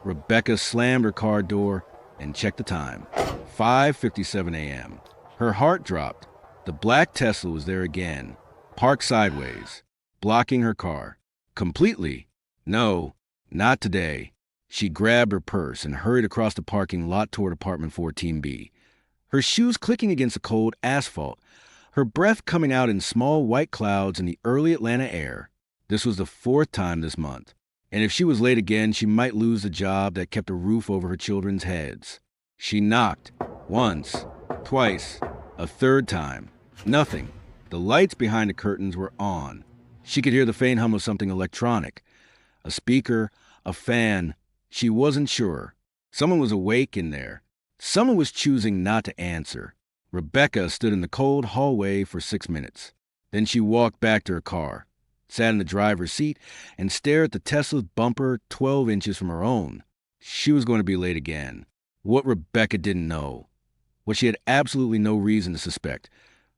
Rebecca slammed her car door and checked the time. 5:57 a.m. Her heart dropped. The black Tesla was there again, parked sideways, blocking her car. Completely. No, not today. She grabbed her purse and hurried across the parking lot toward apartment 14B. Her shoes clicking against the cold asphalt, her breath coming out in small white clouds in the early Atlanta air. This was the fourth time this month, and if she was late again, she might lose the job that kept a roof over her children's heads. She knocked. Once. Twice. A third time. Nothing. The lights behind the curtains were on. She could hear the faint hum of something electronic. A speaker, a fan. She wasn't sure. Someone was awake in there. Someone was choosing not to answer. Rebecca stood in the cold hallway for 6 minutes. Then she walked back to her car, sat in the driver's seat, and stared at the Tesla's bumper 12 inches from her own. She was going to be late again. What Rebecca didn't know, what she had absolutely no reason to suspect,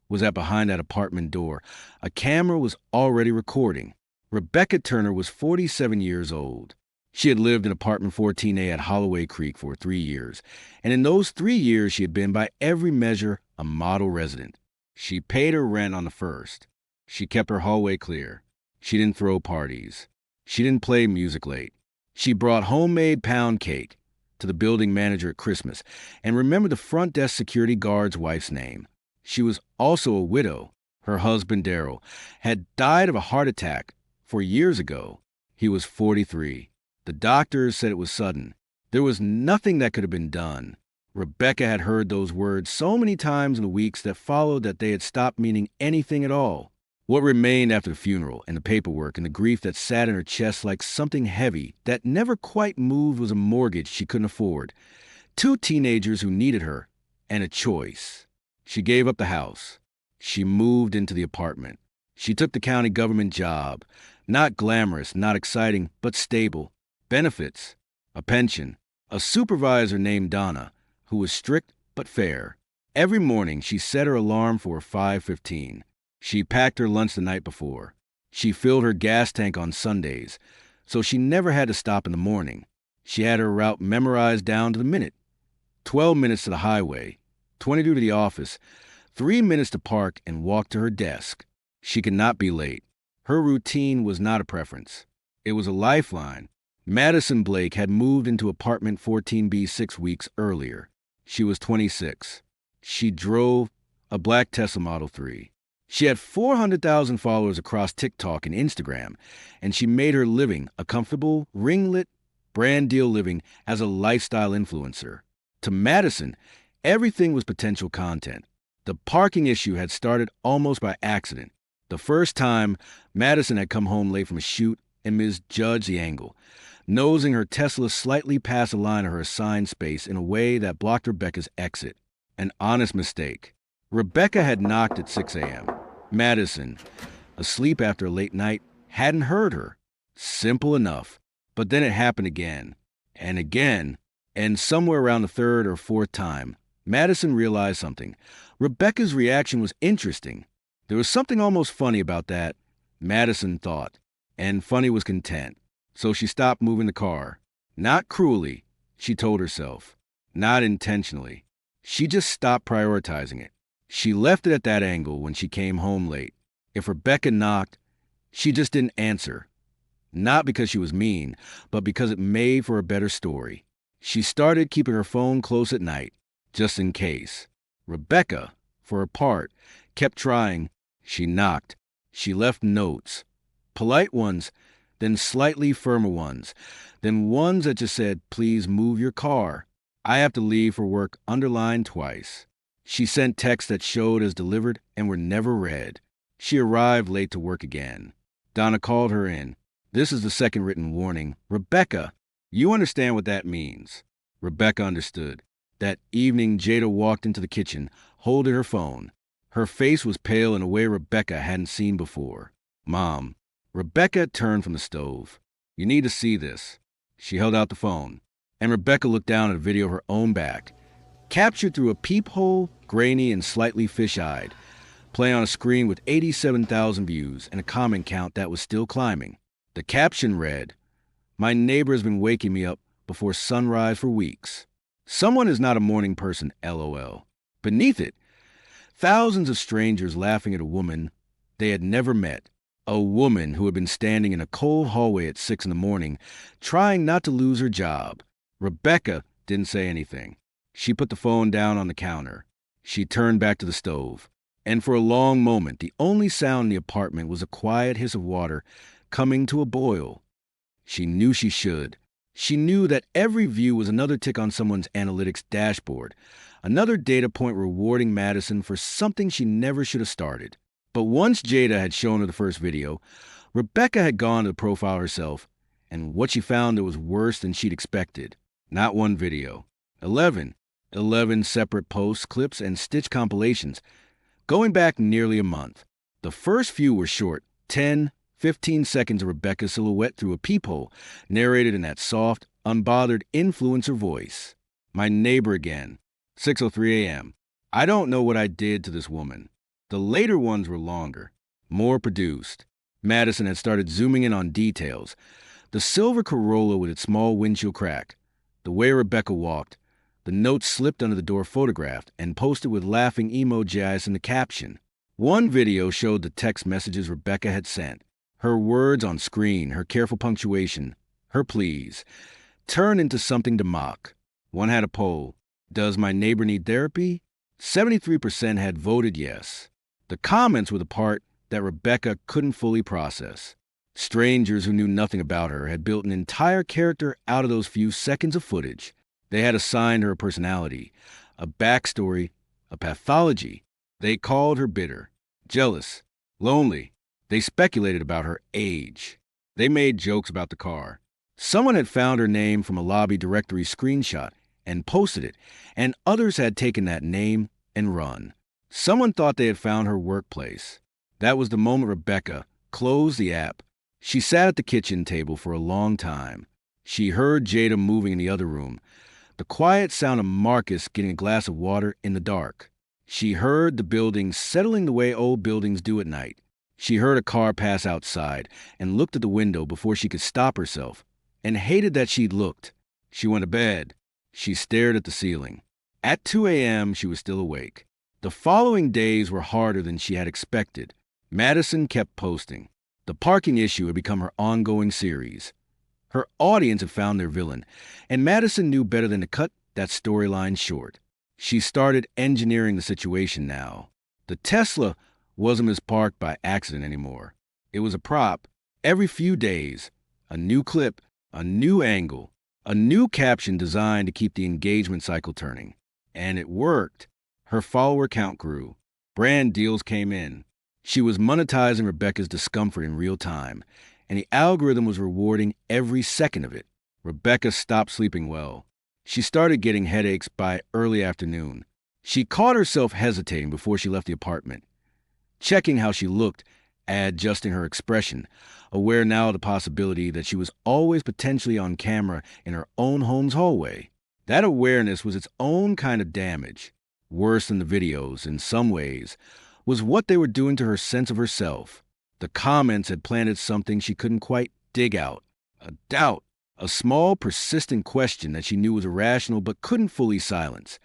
was that behind that apartment door, a camera was already recording. Rebecca Turner was 47 years old. She had lived in apartment 14A at Holloway Creek for 3 years, and in those 3 years she had been, by every measure, a model resident. She paid her rent on the first. She kept her hallway clear. She didn't throw parties. She didn't play music late. She brought homemade pound cake to the building manager at Christmas and remembered the front desk security guard's wife's name. She was also a widow. Her husband, Darryl, had died of a heart attack 4 years ago. He was 43. The doctors said it was sudden. There was nothing that could have been done. Rebecca had heard those words so many times in the weeks that followed that they had stopped meaning anything at all. What remained after the funeral and the paperwork and the grief that sat in her chest like something heavy that never quite moved was a mortgage she couldn't afford, 2 teenagers who needed her, and a choice. She gave up the house. She moved into the apartment. She took the county government job. Not glamorous, not exciting, but stable. Benefits, a pension, a supervisor named Donna, who was strict but fair. Every morning she set her alarm for 5:15. She packed her lunch the night before. She filled her gas tank on Sundays, so she never had to stop in the morning. She had her route memorized down to the minute. 12 minutes to the highway, 22 to the office, 3 minutes to park and walk to her desk. She could not be late. Her routine was not a preference. It was a lifeline. Madison Blake had moved into apartment 14B 6 weeks earlier. She was 26. She drove a black Tesla Model 3. She had 400,000 followers across TikTok and Instagram, and she made her living, a comfortable, ring-lit, brand deal living, as a lifestyle influencer. To Madison, everything was potential content. The parking issue had started almost by accident. The first time, Madison had come home late from a shoot and misjudged the angle, nosing her Tesla slightly past the line of her assigned space in a way that blocked Rebecca's exit. An honest mistake. Rebecca had knocked at 6 a.m. Madison, asleep after a late night, hadn't heard her. Simple enough. But then it happened again, and somewhere around the third or fourth time, Madison realized something. Rebecca's reaction was interesting. There was something almost funny about that, Madison thought, and funny was content. So she stopped moving the car. Not cruelly, she told herself. Not intentionally. She just stopped prioritizing it. She left it at that angle when she came home late. If Rebecca knocked, she just didn't answer. Not because she was mean, but because it made for a better story. She started keeping her phone close at night, just in case. Rebecca, for her part, kept trying. She knocked. She left notes. Polite ones, then slightly firmer ones, then ones that just said, "Please move your car. I have to leave for work," underlined twice. She sent texts that showed as delivered and were never read. She arrived late to work again. Donna called her in. "This is the second written warning. Rebecca, you understand what that means." Rebecca understood. That evening, Jada walked into the kitchen, holding her phone. Her face was pale in a way Rebecca hadn't seen before. "Mom." Rebecca turned from the stove. "You need to see this." She held out the phone, and Rebecca looked down at a video of her own back, captured through a peephole, grainy and slightly fish-eyed, play on a screen with 87,000 views and a comment count that was still climbing. The caption read, "My neighbor has been waking me up before sunrise for weeks. Someone is not a morning person, LOL. Beneath it, thousands of strangers laughing at a woman they had never met. A woman who had been standing in a cold hallway at 6 in the morning, trying not to lose her job. Rebecca didn't say anything. She put the phone down on the counter. She turned back to the stove. And for a long moment, the only sound in the apartment was a quiet hiss of water coming to a boil. She knew she should. She knew that every view was another tick on someone's analytics dashboard, another data point rewarding Madison for something she never should have started. But once Jada had shown her the first video, Rebecca had gone to the profile herself, and what she found was worse than she'd expected. Not one video. 11 separate posts, clips, and stitch compilations, going back nearly a month. The first few were short, 10, 15 seconds of Rebecca's silhouette through a peephole, narrated in that soft, unbothered influencer voice. My neighbor again. 6:03 a.m. I don't know what I did to this woman. The later ones were longer, more produced. Madison had started zooming in on details. The silver Corolla with its small windshield crack, the way Rebecca walked, the note slipped under the door photographed and posted with laughing emojis in the caption. One video showed the text messages Rebecca had sent. Her words on screen, her careful punctuation, her pleas, turned into something to mock. One had a poll. Does my neighbor need therapy? 73% had voted yes. The comments were the part that Rebecca couldn't fully process. Strangers who knew nothing about her had built an entire character out of those few seconds of footage. They had assigned her a personality, a backstory, a pathology. They called her bitter, jealous, lonely. They speculated about her age. They made jokes about the car. Someone had found her name from a lobby directory screenshot and posted it, and others had taken that name and run. Someone thought they had found her workplace. That was the moment Rebecca closed the app. She sat at the kitchen table for a long time. She heard Jada moving in the other room, the quiet sound of Marcus getting a glass of water in the dark. She heard the building settling the way old buildings do at night. She heard a car pass outside and looked at the window before she could stop herself, and hated that she'd looked. She went to bed. She stared at the ceiling. At 2 a.m., she was still awake. The following days were harder than she had expected. Madison kept posting. The parking issue had become her ongoing series. Her audience had found their villain, and Madison knew better than to cut that storyline short. She started engineering the situation now. The Tesla wasn't misparked by accident anymore. It was a prop. Every few days, a new clip, a new angle, a new caption designed to keep the engagement cycle turning. And it worked. Her follower count grew. Brand deals came in. She was monetizing Rebecca's discomfort in real time, and the algorithm was rewarding every second of it. Rebecca stopped sleeping well. She started getting headaches by early afternoon. She caught herself hesitating before she left the apartment, checking how she looked, adjusting her expression, aware now of the possibility that she was always potentially on camera in her own home's hallway. That awareness was its own kind of damage. Worse than the videos, in some ways, was what they were doing to her sense of herself. The comments had planted something she couldn't quite dig out. A doubt, a small, persistent question that she knew was irrational but couldn't fully silence.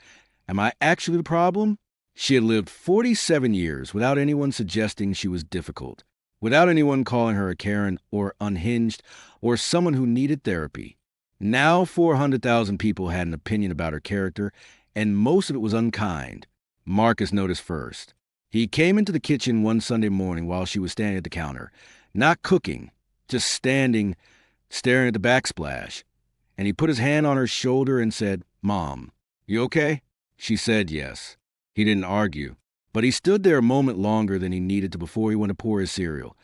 Am I actually the problem? She had lived 47 years without anyone suggesting she was difficult, without anyone calling her a Karen or unhinged or someone who needed therapy. Now 400,000 people had an opinion about her character, and most of it was unkind. Marcus noticed first. He came into the kitchen one Sunday morning while she was standing at the counter, not cooking, just standing, staring at the backsplash. And he put his hand on her shoulder and said, "Mom, you okay?" She said yes. He didn't argue, but he stood there a moment longer than he needed to before he went to pour his cereal,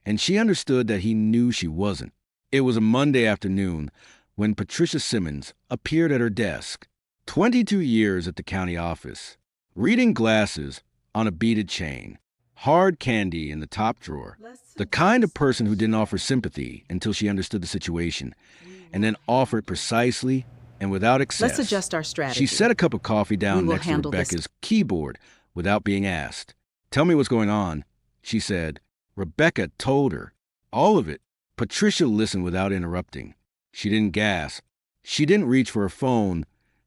and she understood that he knew she wasn't. It was a Monday afternoon when Patricia Simmons appeared at her desk. 22 years at the county office. Reading glasses on a beaded chain. Hard candy in the top drawer. The kind of person who didn't offer sympathy until she understood the situation, and then offer it precisely and without excess. Let's adjust our strategy. She set a cup of coffee down next to Rebecca's keyboard without being asked. "Tell me what's going on," she said. Rebecca told her. All of it. Patricia listened without interrupting. She didn't gasp. She didn't reach for her phone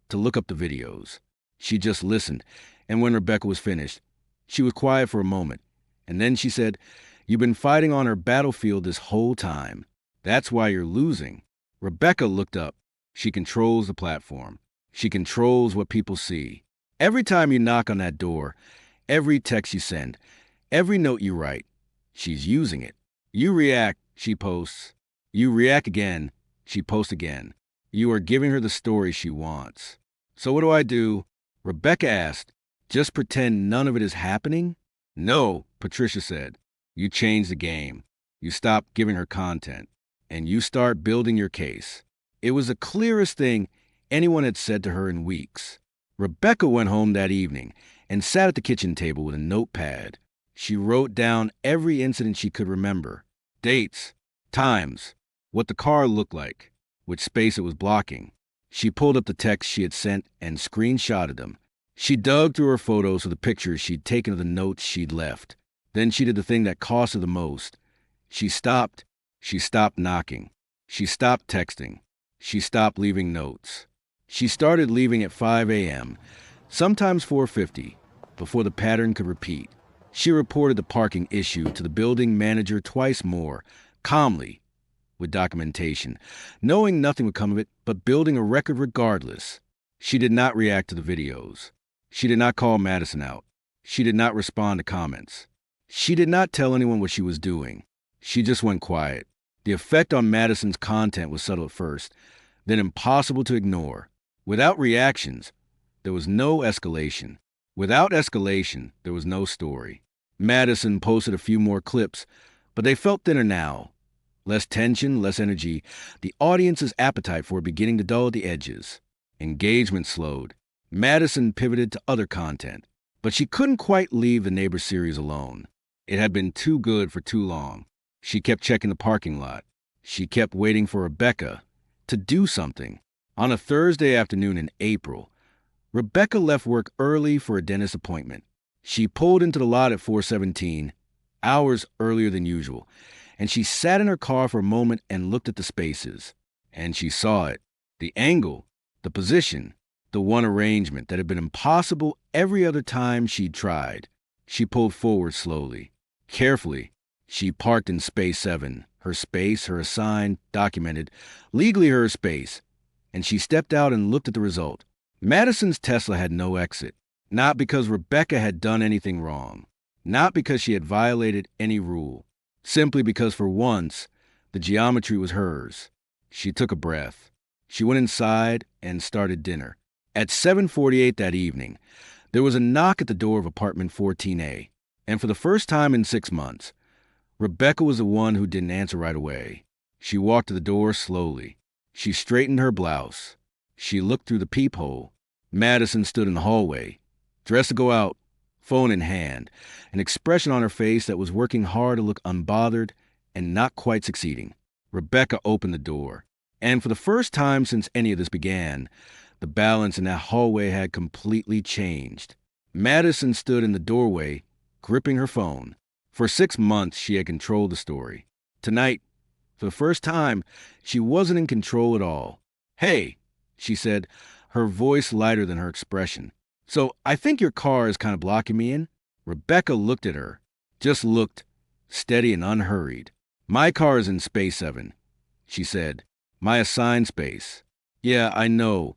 to look up the videos. She just listened, and when Rebecca was finished, she was quiet for a moment, and then she said, "You've been fighting on our battlefield this whole time. That's why you're losing." Rebecca looked up. She controls the platform. She controls what people see. Every time you knock on that door, every text you send, every note you write, she's using it. You react, she posts. You react again, she posts again. You are giving her the story she wants. "So what do I do?" Rebecca asked. "Just pretend none of it is happening?" "No," Patricia said. "You change the game. You stop giving her content, and you start building your case." It was the clearest thing anyone had said to her in weeks. Rebecca went home that evening and sat at the kitchen table with a notepad. She wrote down every incident she could remember. Dates, times, what the car looked like, which space it was blocking. She pulled up the texts she had sent and screenshotted them. She dug through her photos of the pictures she'd taken of the notes she'd left. Then she did the thing that cost her the most. She stopped. She stopped knocking. She stopped texting. She stopped leaving notes. She started leaving at 5 a.m., sometimes 4:50, before the pattern could repeat. She reported the parking issue to the building manager twice more, calmly, with documentation, knowing nothing would come of it, but building a record regardless. She did not react to the videos. She did not call Madison out. She did not respond to comments. She did not tell anyone what she was doing. She just went quiet. The effect on Madison's content was subtle at first, then impossible to ignore. Without reactions, there was no escalation. Without escalation, there was no story. Madison posted a few more clips, but they felt thinner now. Less tension, less energy, the audience's appetite for it beginning to dull at the edges. Engagement slowed. Madison pivoted to other content, but she couldn't quite leave the Neighbor series alone. It had been too good for too long. She kept checking the parking lot. She kept waiting for Rebecca to do something. On a Thursday afternoon in April, Rebecca left work early for a dentist appointment. She pulled into the lot at 4:17, hours earlier than usual, and she sat in her car for a moment and looked at the spaces. And she saw it. The angle, the position, the one arrangement that had been impossible every other time she'd tried. She pulled forward slowly. Carefully, she parked in space 7, her space, her assigned, documented, legally her space, and she stepped out and looked at the result. Madison's Tesla had no exit, not because Rebecca had done anything wrong, not because she had violated any rule, simply because for once, the geometry was hers. She took a breath. She went inside and started dinner. At 7:48 that evening, there was a knock at the door of apartment 14A, and for the first time in 6 months, Rebecca was the one who didn't answer right away. She walked to the door slowly. She straightened her blouse. She looked through the peephole. Madison stood in the hallway, dressed to go out, phone in hand, an expression on her face that was working hard to look unbothered and not quite succeeding. Rebecca opened the door, and for the first time since any of this began, the balance in that hallway had completely changed. Madison stood in the doorway, gripping her phone. For 6 months, she had controlled the story. Tonight, for the first time, she wasn't in control at all. "Hey," she said, her voice lighter than her expression. "So I think your car is kind of blocking me in." Rebecca looked at her, just looked, steady and unhurried. "My car is in space 7, she said. "My assigned space." "Yeah, I know,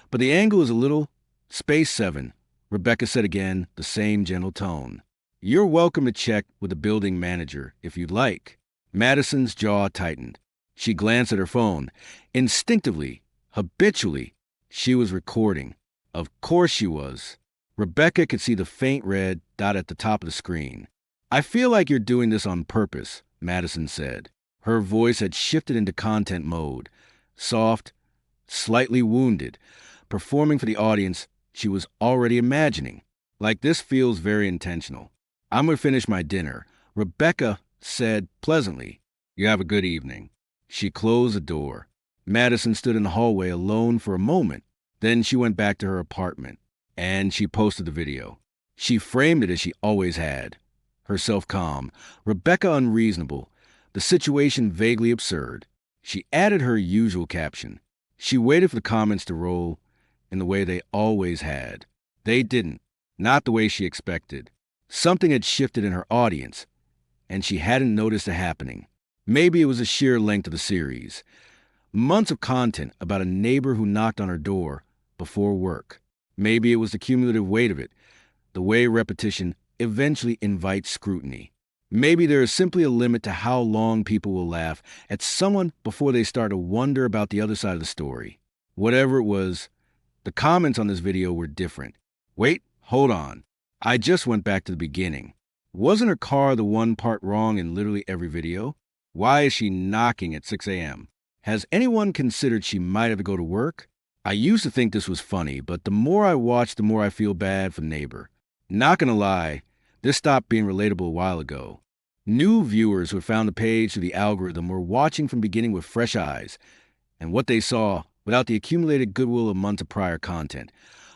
but the angle is a little—" "Space 7, Rebecca said again, the same gentle tone. "You're welcome to check with the building manager if you'd like." Madison's jaw tightened. She glanced at her phone. Instinctively, habitually, she was recording. Of course she was. Rebecca could see the faint red dot at the top of the screen. "I feel like you're doing this on purpose," Madison said. Her voice had shifted into content mode, soft, slightly wounded, performing for the audience she was already imagining. "Like, this feels very intentional. I'm going to finish my dinner," Rebecca said pleasantly. "You have a good evening." She closed the door. Madison stood in the hallway alone for a moment. Then she went back to her apartment, and she posted the video. She framed it as she always had. Herself calm, Rebecca unreasonable, the situation vaguely absurd. She added her usual caption. She waited for the comments to roll in the way they always had. They didn't, not the way she expected. Something had shifted in her audience, and she hadn't noticed it happening. Maybe it was the sheer length of the series. Months of content about a neighbor who knocked on her door before work. Maybe it was the cumulative weight of it, the way repetition eventually invites scrutiny. Maybe there is simply a limit to how long people will laugh at someone before they start to wonder about the other side of the story. Whatever it was, the comments on this video were different. Wait, hold on. I just went back to the beginning. Wasn't her car the one part wrong in literally every video? Why is she knocking at 6 a.m.? Has anyone considered she might have to go to work? I used to think this was funny, but the more I watch, the more I feel bad for the neighbor. Not gonna lie, this stopped being relatable a while ago. New viewers who had found the page through the algorithm were watching from the beginning with fresh eyes, and what they saw, without the accumulated goodwill of months of prior content,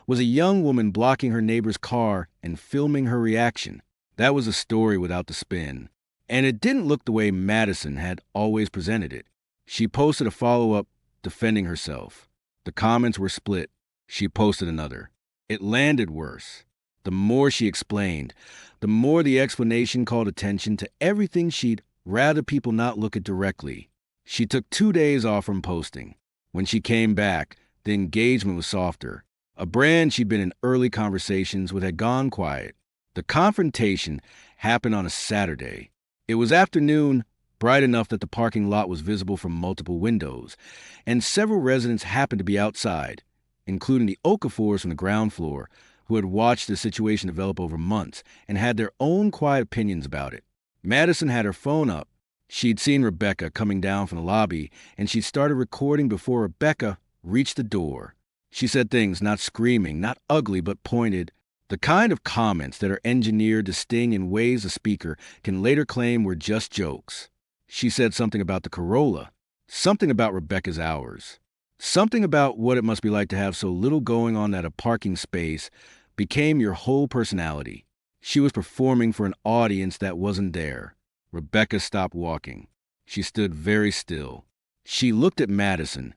was a young woman blocking her neighbor's car and filming her reaction. That was a story without the spin. And it didn't look the way Madison had always presented it. She posted a follow-up defending herself. The comments were split. She posted another. It landed worse. The more she explained, the more the explanation called attention to everything she'd rather people not look at directly. She took 2 days off from posting. When she came back, the engagement was softer. A brand she'd been in early conversations with had gone quiet. The confrontation happened on a Saturday. It was afternoon, bright enough that the parking lot was visible from multiple windows, and several residents happened to be outside, including the Okafors from the ground floor, who had watched the situation develop over months and had their own quiet opinions about it. Madison had her phone up. She'd seen Rebecca coming down from the lobby, and she'd started recording before Rebecca reached the door. She said things not screaming, not ugly, but pointed. The kind of comments that are engineered to sting in ways a speaker can later claim were just jokes. She said something about the Corolla, something about Rebecca's hours, something about what it must be like to have so little going on that a parking space became your whole personality. She was performing for an audience that wasn't there. Rebecca stopped walking. She stood very still. She looked at Madison,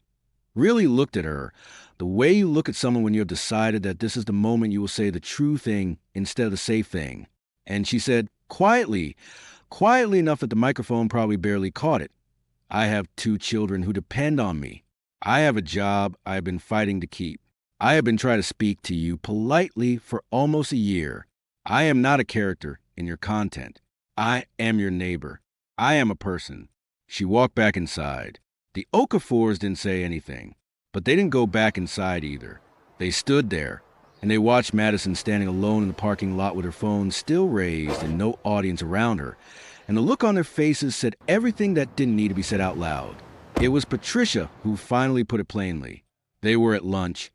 really looked at her, the way you look at someone when you have decided that this is the moment you will say the true thing instead of the safe thing. And she said, quietly enough that the microphone probably barely caught it, I have 2 children who depend on me. I have a job I have been fighting to keep. I have been trying to speak to you politely for almost a year. I am not a character in your content. I am your neighbor. I am a person. She walked back inside. The Okafors didn't say anything, but they didn't go back inside either. They stood there, and they watched Madison standing alone in the parking lot with her phone still raised and no audience around her, and the look on their faces said everything that didn't need to be said out loud. It was Patricia who finally put it plainly. They were at lunch,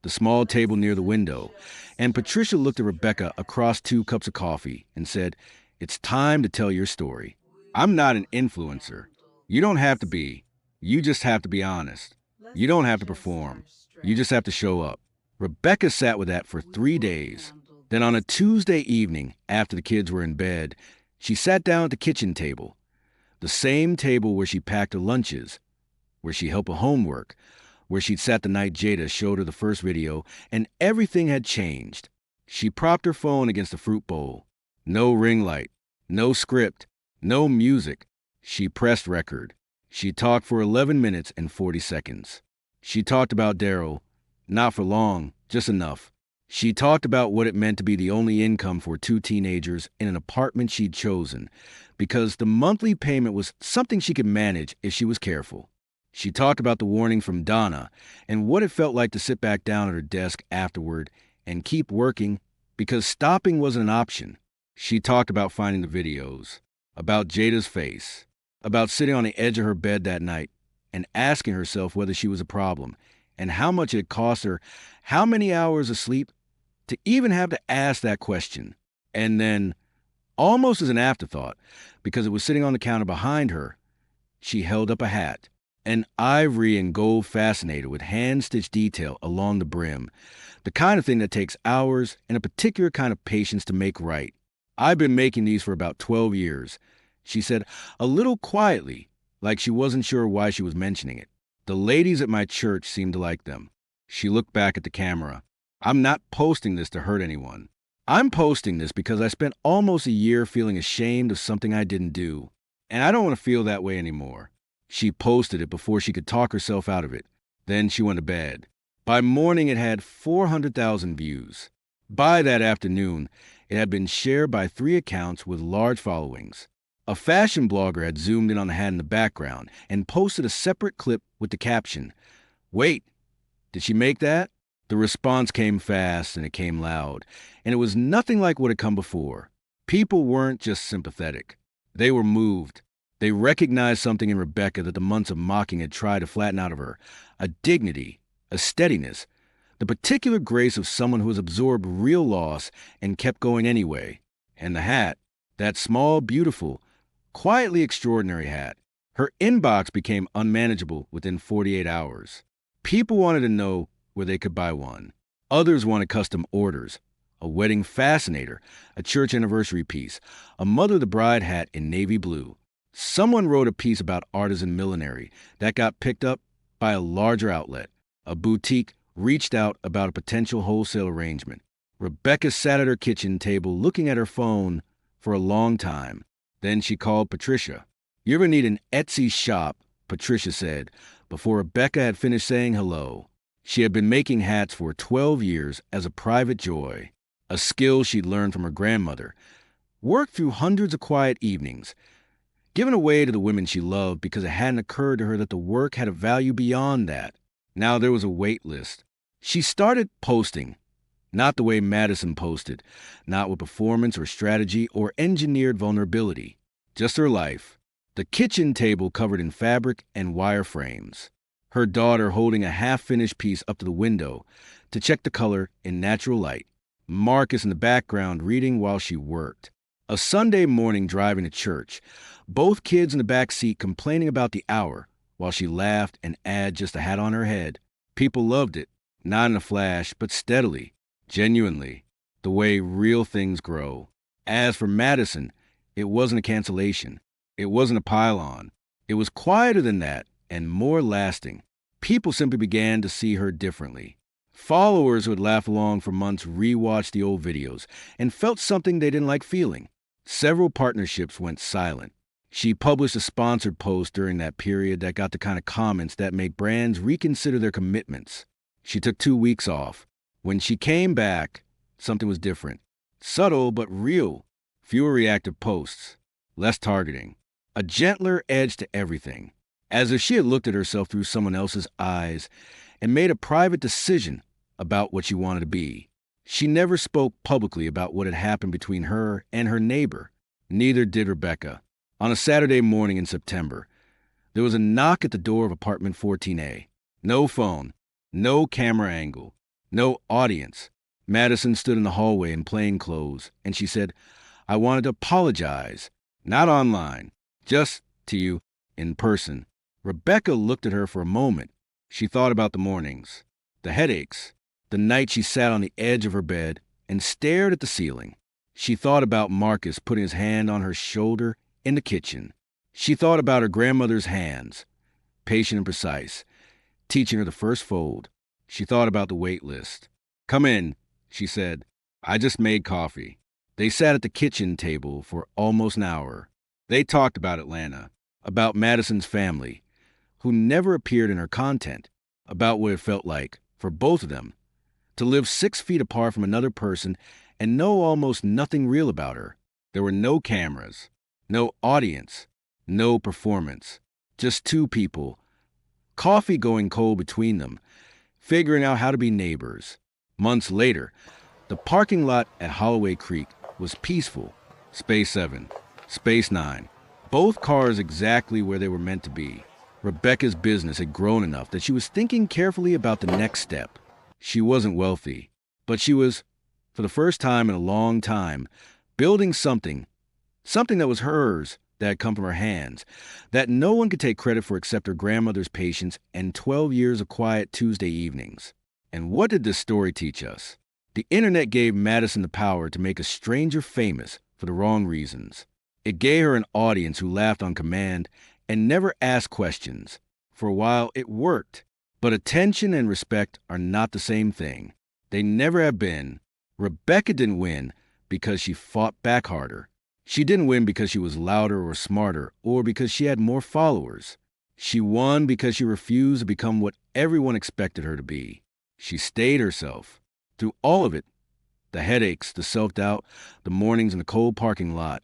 the small table near the window, and Patricia looked at Rebecca across 2 cups of coffee and said, "It's time to tell your story. I'm not an influencer. You don't have to be. You just have to be honest. You don't have to perform. You just have to show up." Rebecca sat with that for 3 days. Then on a Tuesday evening, after the kids were in bed, she sat down at the kitchen table, the same table where she packed her lunches, where she helped with homework, where she'd sat the night Jada showed her the first video, and everything had changed. She propped her phone against the fruit bowl. No ring light, no script, no music. She pressed record. She talked for 11 minutes and 40 seconds. She talked about Daryl, not for long, just enough. She talked about what it meant to be the only income for 2 teenagers in an apartment she'd chosen, because the monthly payment was something she could manage if she was careful. She talked about the warning from Donna and what it felt like to sit back down at her desk afterward and keep working because stopping wasn't an option. She talked about finding the videos, about Jada's face, about sitting on the edge of her bed that night and asking herself whether she was a problem and how much it cost her, how many hours of sleep, to even have to ask that question. And then, almost as an afterthought, because it was sitting on the counter behind her, she held up a hat, an ivory and gold fascinator with hand-stitched detail along the brim, the kind of thing that takes hours and a particular kind of patience to make right. "I've been making these for about 12 years, she said, a little quietly, like she wasn't sure why she was mentioning it. The ladies at my church seemed to like them. She looked back at the camera. I'm not posting this to hurt anyone. I'm posting this because I spent almost a year feeling ashamed of something I didn't do, and I don't want to feel that way anymore. She posted it before she could talk herself out of it. Then she went to bed. By morning, it had 400,000 views. By that afternoon, it had been shared by 3 accounts with large followings. A fashion blogger had zoomed in on the hat in the background and posted a separate clip with the caption, "Wait, did she make that?" The response came fast and it came loud, and it was nothing like what had come before. People weren't just sympathetic. They were moved. They recognized something in Rebecca that the months of mocking had tried to flatten out of her, a dignity, a steadiness, the particular grace of someone who has absorbed real loss and kept going anyway. And the hat, that small, beautiful, quietly extraordinary hat. Her inbox became unmanageable within 48 hours. People wanted to know where they could buy one. Others wanted custom orders, a wedding fascinator, a church anniversary piece, a Mother of the Bride hat in navy blue. Someone wrote a piece about artisan millinery that got picked up by a larger outlet. A boutique reached out about a potential wholesale arrangement. Rebecca sat at her kitchen table looking at her phone for a long time. Then she called Patricia. "You ever need an Etsy shop?" Patricia said, before Rebecca had finished saying hello. She had been making hats for 12 years as a private joy, a skill she'd learned from her grandmother, worked through hundreds of quiet evenings, given away to the women she loved because it hadn't occurred to her that the work had a value beyond that. Now there was a wait list. She started posting, not the way Madison posted, not with performance or strategy or engineered vulnerability, just her life. The kitchen table covered in fabric and wire frames. Her daughter holding a half-finished piece up to the window to check the color in natural light. Marcus in the background reading while she worked. A Sunday morning driving to church. Both kids in the back seat complaining about the hour while she laughed and added just a hat on her head. People loved it, not in a flash, but steadily, genuinely, the way real things grow. As for Madison, it wasn't a cancellation. It wasn't a pile-on. It was quieter than that and more lasting. People simply began to see her differently. Followers who had laughed along for months rewatched the old videos and felt something they didn't like feeling. Several partnerships went silent. She published a sponsored post during that period that got the kind of comments that make brands reconsider their commitments. She took 2 weeks off. When she came back, something was different. Subtle but real. Fewer reactive posts. Less targeting. A gentler edge to everything. As if she had looked at herself through someone else's eyes and made a private decision about what she wanted to be. She never spoke publicly about what had happened between her and her neighbor. Neither did Rebecca. On a Saturday morning in September, there was a knock at the door of apartment 14A. No phone, no camera angle, no audience. Madison stood in the hallway in plain clothes, and she said, "I wanted to apologize, not online, just to you, in person." Rebecca looked at her for a moment. She thought about the mornings, the headaches, the night she sat on the edge of her bed and stared at the ceiling. She thought about Marcus putting his hand on her shoulder in the kitchen. She thought about her grandmother's hands, patient and precise, teaching her the first fold. She thought about the wait list. "Come in," she said. "I just made coffee." They sat at the kitchen table for almost an hour. They talked about Atlanta, about Madison's family, who never appeared in her content, about what it felt like, for both of them, to live 6 feet apart from another person and know almost nothing real about her. There were no cameras, no audience, no performance, just 2 people, coffee going cold between them, figuring out how to be neighbors. Months later, the parking lot at Holloway Creek was peaceful. Space 7, Space 9, both cars exactly where they were meant to be. Rebecca's business had grown enough that she was thinking carefully about the next step. She wasn't wealthy, but she was, for the first time in a long time, building something that was hers, that had come from her hands, that no one could take credit for except her grandmother's patience and 12 years of quiet Tuesday evenings. And what did this story teach us? The internet gave Madison the power to make a stranger famous for the wrong reasons. It gave her an audience who laughed on command and never asked questions. For a while, it worked. But attention and respect are not the same thing. They never have been. Rebecca didn't win because she fought back harder. She didn't win because she was louder or smarter or because she had more followers. She won because she refused to become what everyone expected her to be. She stayed herself. Through all of it, the headaches, the self-doubt, the mornings in the cold parking lot,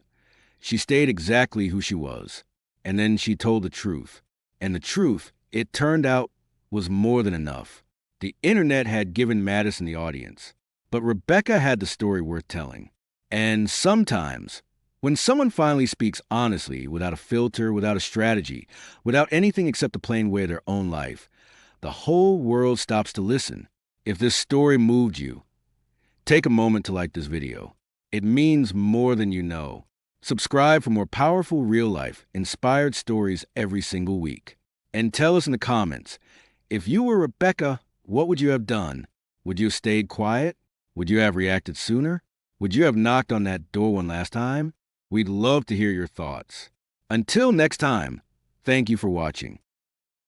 she stayed exactly who she was. And then she told the truth. And the truth, it turned out, was more than enough. The internet had given Madison the audience, but Rebecca had the story worth telling. And sometimes, when someone finally speaks honestly, without a filter, without a strategy, without anything except the plain way of their own life, the whole world stops to listen. If this story moved you, take a moment to like this video. It means more than you know. Subscribe for more powerful real-life, inspired stories every single week. And tell us in the comments, if you were Rebecca, what would you have done? Would you have stayed quiet? Would you have reacted sooner? Would you have knocked on that door one last time? We'd love to hear your thoughts. Until next time, thank you for watching.